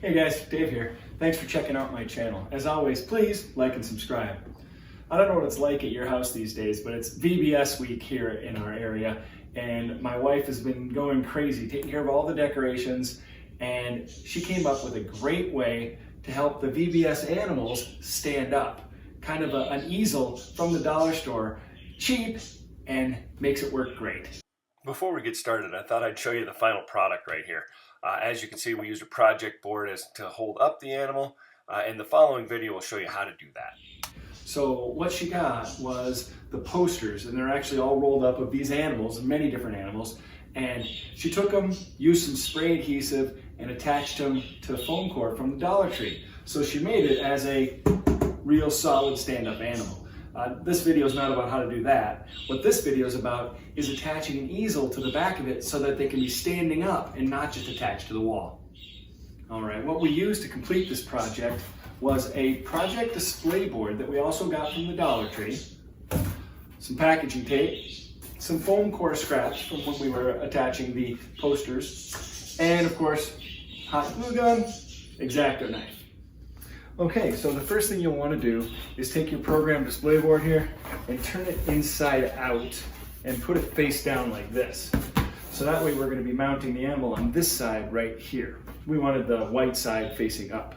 Hey guys, Dave here. Thanks for checking out my channel. As always, please like and subscribe. I don't know what it's like at your house these days, but it's VBS week here in our area, and my wife has been going crazy taking care of all the decorations, and she came up with a great way to help the VBS animals stand up. Kind of an easel from the dollar store, cheap, and makes it work great. Before we get started, I thought I'd show you the final product right here. As you can see, we used a project board to hold up the animal, and the following video will show you how to do that. So what she got was the posters, and they're actually all rolled up of these animals, many different animals, and she took them, used some spray adhesive, and attached them to the foam core from the Dollar Tree. So she made it as a real solid stand-up animal. This video is not about how to do that. What this video is about is attaching an easel to the back of it so that they can be standing up and not just attached to the wall. All right, what we used to complete this project was a project display board that we also got from the Dollar Tree, some packaging tape, some foam core scraps from when we were attaching the posters, and of course, hot glue gun, X-Acto knife. Okay, so the first thing you'll want to do is take your program display board here and turn it inside out and put it face down like this. So that way we're going to be mounting the animal on this side right here. We wanted the white side facing up.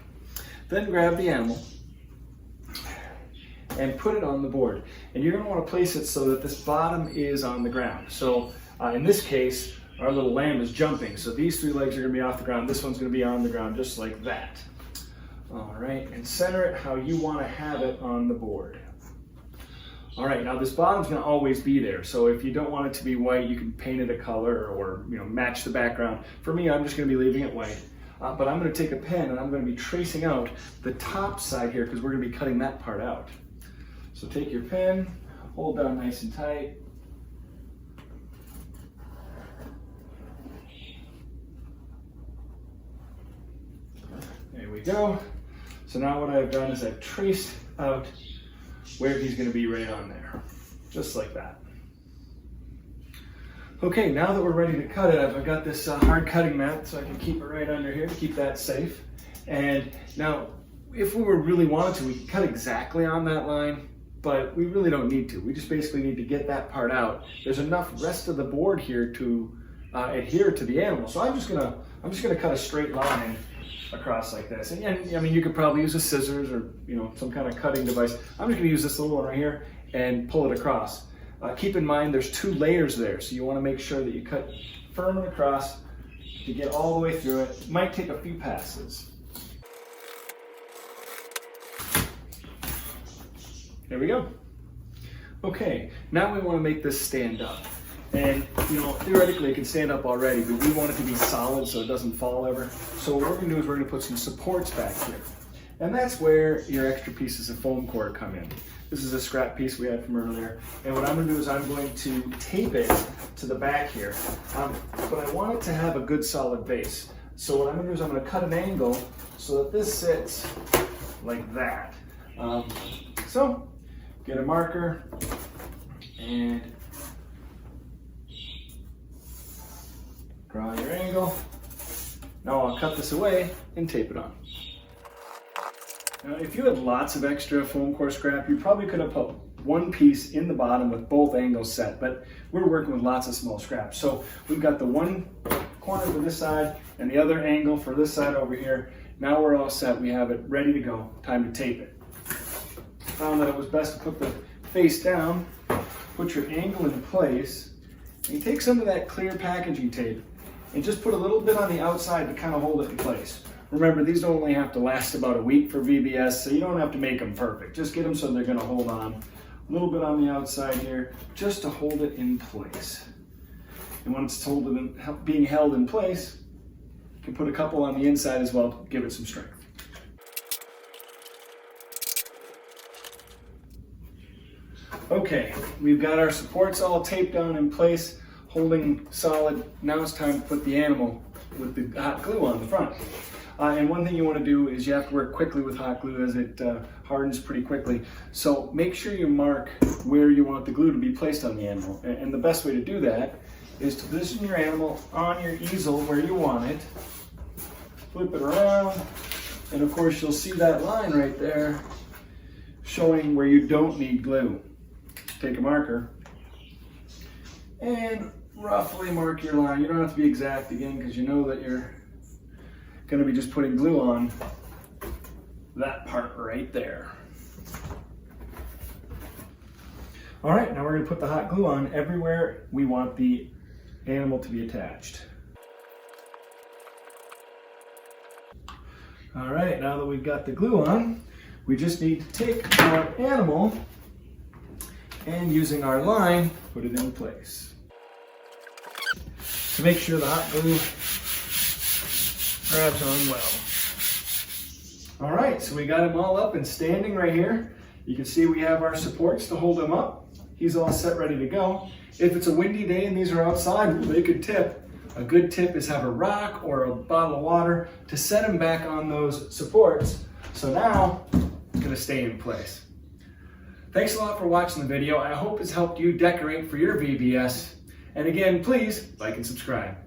Then grab the animal and put it on the board. And you're going to want to place it so that this bottom is on the ground. So in this case, our little lamb is jumping. So these three legs are going to be off the ground. This one's going to be on the ground just like that. All right, and center it how you want to have it on the board. All right, now this bottom's going to always be there. So if you don't want it to be white, you can paint it a color or match the background. For me, I'm just going to be leaving it white. But I'm going to take a pen and I'm going to be tracing out the top side here because we're going to be cutting that part out. So take your pen, hold down nice and tight. There we go. So now what I've done is I've traced out where he's going to be right on there, just like that. Okay, now that we're ready to cut it, I've got this hard cutting mat so I can keep it right under here to keep that safe. And now, if we really wanted to, we could cut exactly on that line, but we really don't need to. We just basically need to get that part out. There's enough rest of the board here to adhere to the animal. So I'm just gonna cut a straight line across like this. And I mean, you could probably use a scissors or some kind of cutting device. I'm just gonna use this little one right here and pull it across. Keep in mind there's two layers there, so you want to make sure that you cut firm and across to get all the way through it. It might take a few passes. There we go. Okay, now we want to make this stand up. And theoretically it can stand up already, but we want it to be solid so it doesn't fall ever. So what we're going to do is we're going to put some supports back here. And that's where your extra pieces of foam core come in. This is a scrap piece we had from earlier. And what I'm going to do is I'm going to tape it to the back here. But I want it to have a good solid base. So what I'm going to do is I'm going to cut an angle so that this sits like that. So get a marker and draw your angle. Now I'll cut this away and tape it on. Now, if you had lots of extra foam core scrap, you probably could have put one piece in the bottom with both angles set, but we're working with lots of small scraps. So we've got the one corner for this side and the other angle for this side over here. Now we're all set. We have it ready to go. Time to tape it. Found that it was best to put the face down, put your angle in place, and you take some of that clear packaging tape and just put a little bit on the outside to kind of hold it in place. Remember, these only have to last about a week for VBS, so you don't have to make them perfect. Just get them so they're going to hold on. A little bit on the outside here, just to hold it in place. And once it's being held in place, you can put a couple on the inside as well to give it some strength. Okay, we've got our supports all taped down in place, holding solid. Now it's time to put the animal with the hot glue on the front. And one thing you want to do is you have to work quickly with hot glue as it hardens pretty quickly. So make sure you mark where you want the glue to be placed on the animal. And the best way to do that is to position your animal on your easel where you want it. flip it around, and of course you'll see that line right there showing where you don't need glue. Take a marker and roughly mark your line. You don't have to be exact again because you know that you're going to be just putting glue on that part right there. All right, now we're going to put the hot glue on everywhere we want the animal to be attached. All right, now that we've got the glue on, we just need to take our animal and using our line, put it in place. To make sure the hot glue grabs on well. All right, so we got him all up and standing right here. You can see we have our supports to hold him up. He's all set, ready to go. If it's a windy day and these are outside, they could tip. A good tip is have a rock or a bottle of water to set him back on those supports. So now it's gonna stay in place. Thanks a lot for watching the video. I hope it's helped you decorate for your VBS. And again, please like and subscribe.